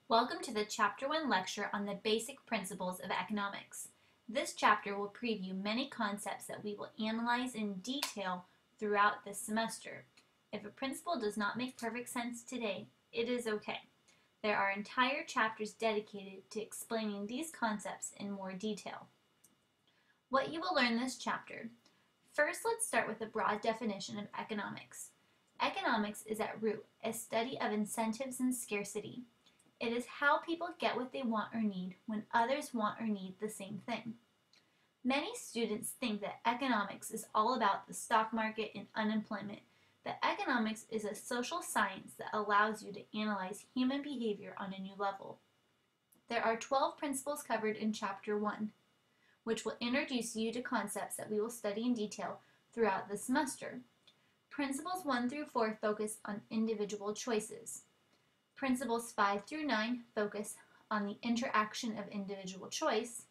Welcome to the Chapter 1 lecture on the basic principles of economics. This chapter will preview many concepts that we will analyze in detail throughout this semester. If a principle does not make perfect sense today, it is okay. There are entire chapters dedicated to explaining these concepts in more detail. What you will learn in this chapter. First, let's start with a broad definition of economics. Economics is at root a study of incentives and scarcity. It is how people get what they want or need when others want or need the same thing. Many students think that economics is all about the stock market and unemployment, but economics is a social science that allows you to analyze human behavior on a new level. There are 12 principles covered in Chapter 1, which will introduce you to concepts that we will study in detail throughout the semester. Principles 1 through 4 focus on individual choices. Principles 5 through 9 focus on the interaction of individual choice,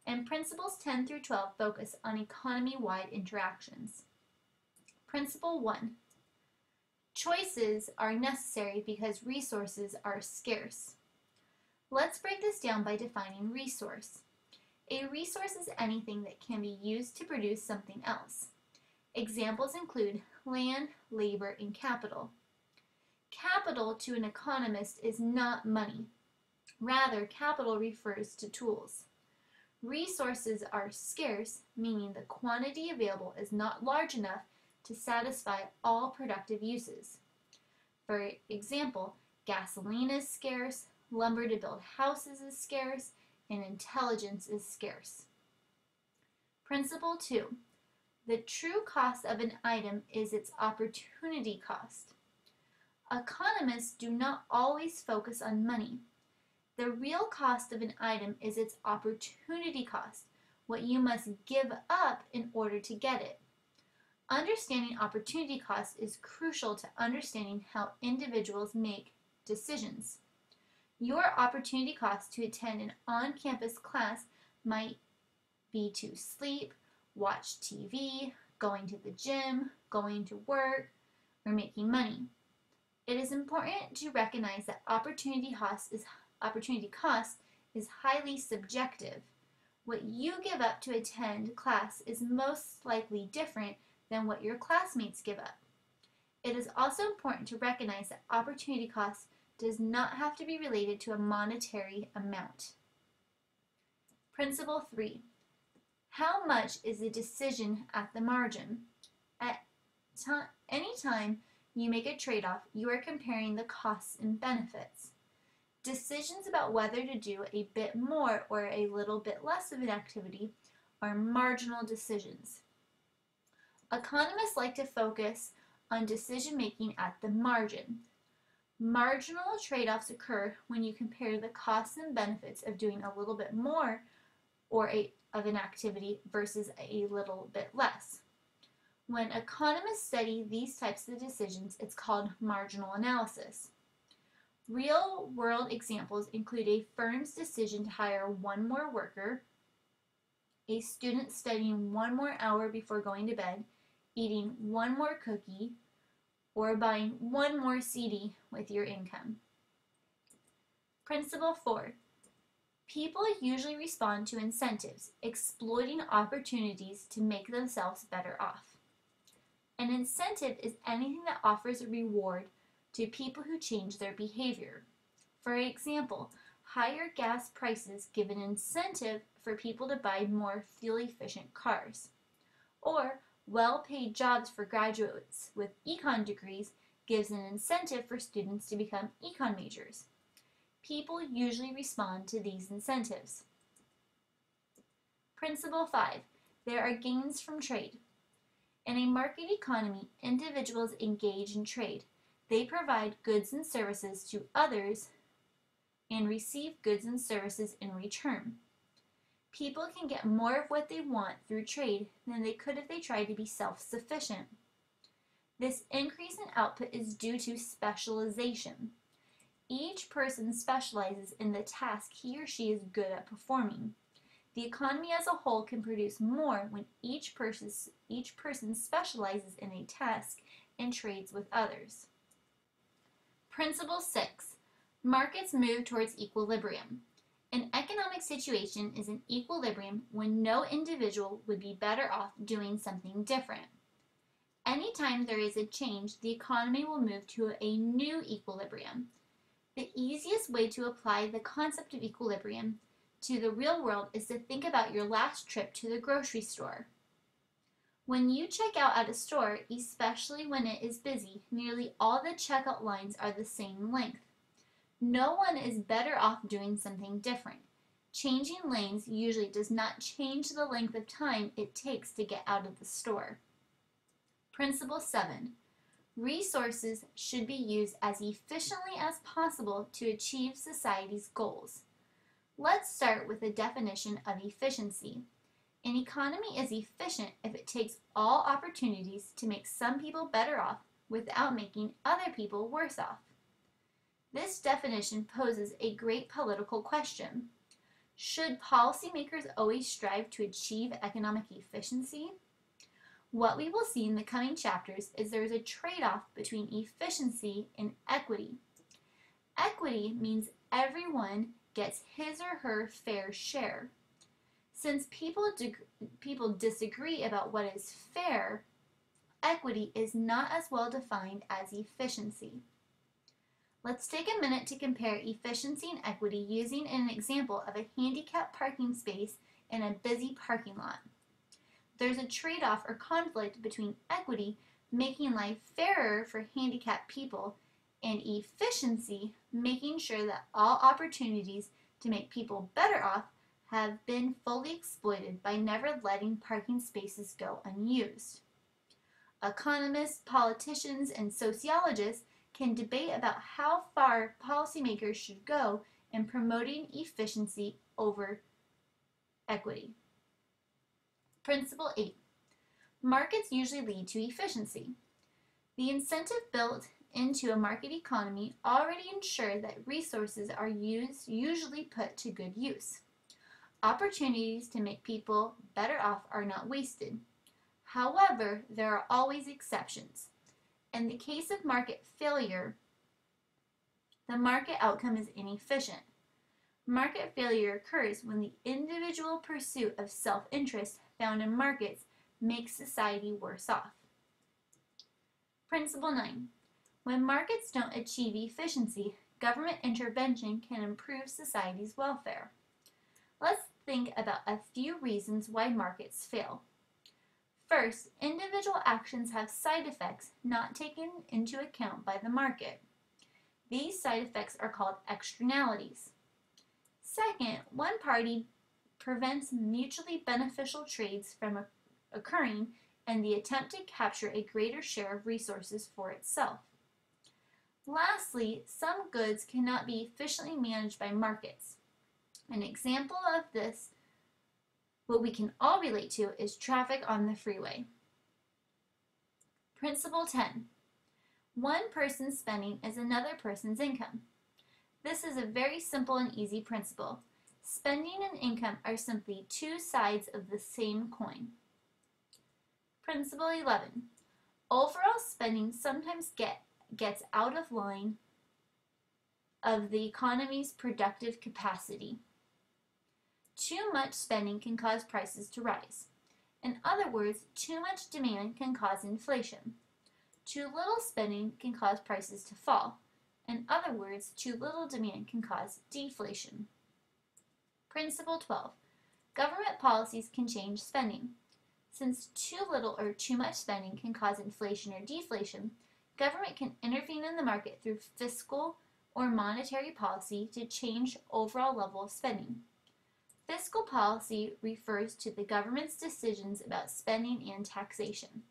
and Principles 10 through 12 focus on economy-wide interactions. Principle 1. Choices are necessary because resources are scarce. Let's break this down by defining resource. A resource is anything that can be used to produce something else. Examples include land, labor, and capital. Capital to an economist is not money. Rather, capital refers to tools. Resources are scarce, meaning the quantity available is not large enough to satisfy all productive uses. For example, gasoline is scarce, lumber to build houses is scarce, and intelligence is scarce. Principle 2. The true cost of an item is its opportunity cost. Economists do not always focus on money. The real cost of an item is its opportunity cost, what you must give up in order to get it. Understanding opportunity cost is crucial to understanding how individuals make decisions. Your opportunity cost to attend an on-campus class might be to sleep, watch TV, going to the gym, going to work, or making money. It is important to recognize that opportunity cost is highly subjective. What you give up to attend class is most likely different than what your classmates give up. It is also important to recognize that opportunity cost does not have to be related to a monetary amount. Principle 3. How much is a decision at the margin? At any time you make a trade-off, you are comparing the costs and benefits. Decisions about whether to do a bit more or a little bit less of an activity are marginal decisions. Economists like to focus on decision-making at the margin. Marginal trade-offs occur when you compare the costs and benefits of doing a little bit more of an activity versus a little bit less. When economists study these types of decisions, it's called marginal analysis. Real-world examples include a firm's decision to hire one more worker, a student studying one more hour before going to bed, eating one more cookie, or buying one more CD with your income. Principle 4. People usually respond to incentives, exploiting opportunities to make themselves better off. An incentive is anything that offers a reward to people who change their behavior. For example, higher gas prices give an incentive for people to buy more fuel-efficient cars. Or well-paid jobs for graduates with econ degrees gives an incentive for students to become econ majors. People usually respond to these incentives. Principle 5. There are gains from trade. In a market economy, individuals engage in trade. They provide goods and services to others and receive goods and services in return. People can get more of what they want through trade than they could if they tried to be self-sufficient. This increase in output is due to specialization. Each person specializes in the task he or she is good at performing. The economy as a whole can produce more when each person specializes in a task and trades with others. Principle 6. Markets move towards equilibrium. An economic situation is an equilibrium when no individual would be better off doing something different. Anytime there is a change, the economy will move to a new equilibrium. The easiest way to apply the concept of equilibrium to the real world is to think about your last trip to the grocery store. When you check out at a store, especially when it is busy, nearly all the checkout lines are the same length. No one is better off doing something different. Changing lanes usually does not change the length of time it takes to get out of the store. Principle 7. Resources should be used as efficiently as possible to achieve society's goals. Let's start with a definition of efficiency. An economy is efficient if it takes all opportunities to make some people better off without making other people worse off. This definition poses a great political question. Should policymakers always strive to achieve economic efficiency? What we will see in the coming chapters is there is a trade-off between efficiency and equity. Equity means everyone gets his or her fair share. Since people disagree about what is fair, equity is not as well defined as efficiency. Let's take a minute to compare efficiency and equity using an example of a handicapped parking space in a busy parking lot. There's a trade-off or conflict between equity, making life fairer for handicapped people, and efficiency, making sure that all opportunities to make people better off have been fully exploited by never letting parking spaces go unused. Economists, politicians, and sociologists can debate about how far policymakers should go in promoting efficiency over equity. Principle 8. Markets usually lead to efficiency. The incentive built into a market economy already ensure that resources are usually put to good use. Opportunities to make people better off are not wasted. However, there are always exceptions. In the case of market failure, the market outcome is inefficient. Market failure occurs when the individual pursuit of self-interest found in markets makes society worse off. Principle 9. When markets don't achieve efficiency, government intervention can improve society's welfare. Let's think about a few reasons why markets fail. First, individual actions have side effects not taken into account by the market. These side effects are called externalities. Second, one party prevents mutually beneficial trades from occurring in the attempt to capture a greater share of resources for itself. Lastly, some goods cannot be efficiently managed by markets. An example of this, what we can all relate to, is traffic on the freeway. Principle 10. One person's spending is another person's income. This is a very simple and easy principle. Spending and income are simply two sides of the same coin. Principle 11. Overall spending sometimes gets out of line of the economy's productive capacity. Too much spending can cause prices to rise. In other words, too much demand can cause inflation. Too little spending can cause prices to fall. In other words, too little demand can cause deflation. Principle 12. Government policies can change spending. Since too little or too much spending can cause inflation or deflation, government can intervene in the market through fiscal or monetary policy to change overall level of spending. Fiscal policy refers to the government's decisions about spending and taxation.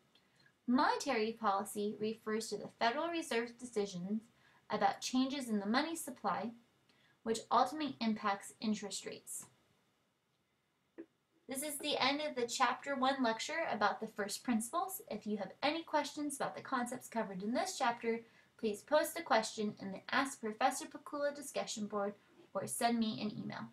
Monetary policy refers to the Federal Reserve's decisions about changes in the money supply, which ultimately impacts interest rates. This is the end of the Chapter 1 lecture about the first principles. If you have any questions about the concepts covered in this chapter, please post a question in the Ask Professor Pakula discussion board or send me an email.